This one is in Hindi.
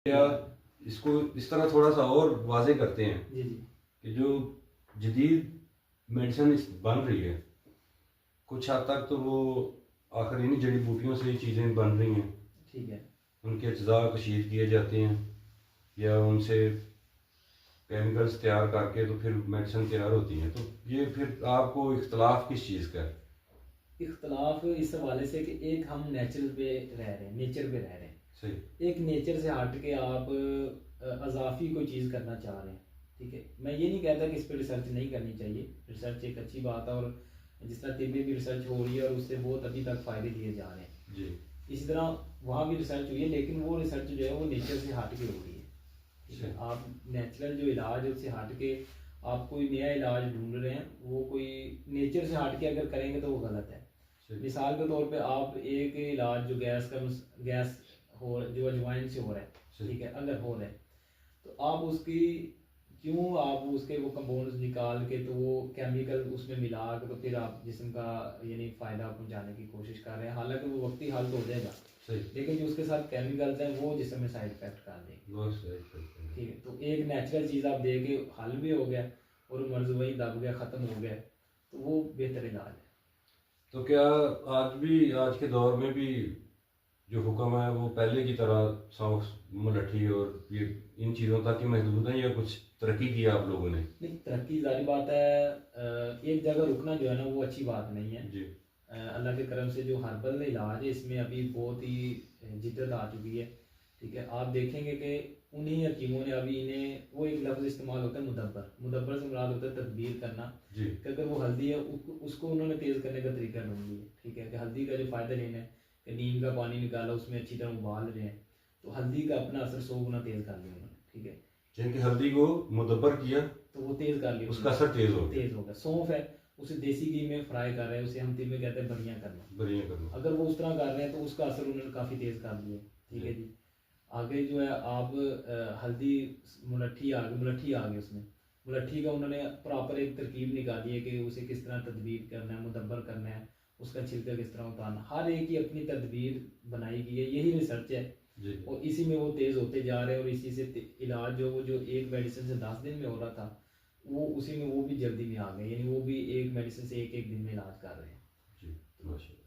या इसको इस तरह थोड़ा सा और वाजे करते हैं जी जी। कि जो जदीद मेडिसिन बन रही है कुछ हद तक तो वो आखिर इन्हीं जड़ी बूटियों से ही चीज़ें बन रही हैं। ठीक है। उनके अज्जा कशीद किए जाते हैं या उनसे केमिकल्स तैयार करके तो फिर मेडिसिन तैयार होती हैं। तो ये फिर आपको इख्तलाफ किस चीज़ का है? इख्तलाफ इस हवाले से कि एक हम नेचुरल पे रह रहे हैं, नेचर पे रह रहे हैं। सही। एक नेचर से हट के आप अजाफी कोई चीज़ करना चाह रहे हैं। ठीक है, मैं ये नहीं कहता कि इस पर रिसर्च नहीं करनी चाहिए, रिसर्च एक अच्छी बात है। और जिस तरह तिब्बे भी रिसर्च हो रही है और उससे बहुत अभी तक फ़ायदे लिए जा रहे हैं जी। इसी तरह वहाँ भी रिसर्च हुई है, लेकिन वो रिसर्च जो है वो नेचर से हट के हो रही है। ठीक है, आप नेचुरल जो इलाज है उससे हट के आप कोई नया इलाज ढूंढ रहे हैं, वो कोई नेचर से हट के अगर करेंगे तो वो गलत है। मिसाल के तौर पे आप एक इलाज जो गैस हो जो अजवाइन से हो रहा है, ठीक है, अगर हो रहा है तो आप उसकी क्यों आप उसके वो कंपाउंड्स निकाल के तो वो केमिकल उसमें मिला के तो फिर आप जिस्म का यानी फ़ायदा पहुंचाने की कोशिश कर रहे हैं। हालांकि वो वक्ती हल तो हो जाएगा, लेकिन जो उसके साथ केमिकल्स हैं वो जिस्म में साइड इफेक्ट कर देंगे। ठीक है, तो एक नेचुरल चीज़ आप दे के हल भी हो गया और मर्ज वही दब गया, ख़त्म हो गया, तो वो बेहतर इलाज है। तो क्या आज भी आज के दौर में भी जो हुक्म है वो पहले की तरह सौंफ मुलट्ठी और ये इन चीज़ों तक ही महदूद है या कुछ तरक्की की आप लोगों ने? नहीं, तरक्की जारी बात है, एक जगह रुकना जो है ना वो अच्छी बात नहीं है जी। अल्लाह के करम से जो हर्बल इलाज है इसमें अभी बहुत ही जिद्दत आ चुकी है। ठीक है, आप देखेंगे कि उन्हीं हकीमों ने अभी इन्हें वो एक लफ्ज़ इस्तेमाल होता है मुदब्बर, मुदब्बर से मुराद होता है तदबीर करना। जी। कि अगर वो हल्दी है उसको उन्होंने तेज़ करने का तरीका ढूंढ लिया। ठीक है, कि हल्दी का जो फ़ायदा लेना है कि नीम का पानी निकाला उसमें अच्छी तरह उबाल रहे हैं, तो हल्दी का अपना असर 100 गुना तेज़ कर लिया उन्होंने। ठीक है, जिनकी हल्दी को मुदब्बर किया तो वो तेज़ कर लिया, उसका असर तेज हो गया। तेज़ होगा। सौंफ है, उसे देसी घी में फ्राई कर रहे हैं, उसे हम तिल में कहते हैं बरियाँ करना। बढ़िया करना। अगर वो उस तरह कर रहे हैं तो उसका असर उन्होंने काफ़ी तेज़ कर दिया। ठीक है जी। आगे जो है आप हल्दी मुलट्ठी आ गई उसमें, मुलट्ठी का उन्होंने प्रॉपर एक तरकीब निकाली है कि उसे किस तरह तदबीर करना है, मुदब्बर करना है, उसका छिलका किस तरह उतारना, हर एक की अपनी तदबीर बनाई गई है। यही रिसर्च है जी। और इसी में वो तेज़ होते जा रहे हैं और इसी से इलाज जो एक मेडिसिन से 10 दिन में हो रहा था वो उसी में वो भी जल्दी में आ गए, यानी वो भी एक मेडिसिन से एक दिन में इलाज कर रहे हैं। जी, माशाल्लाह।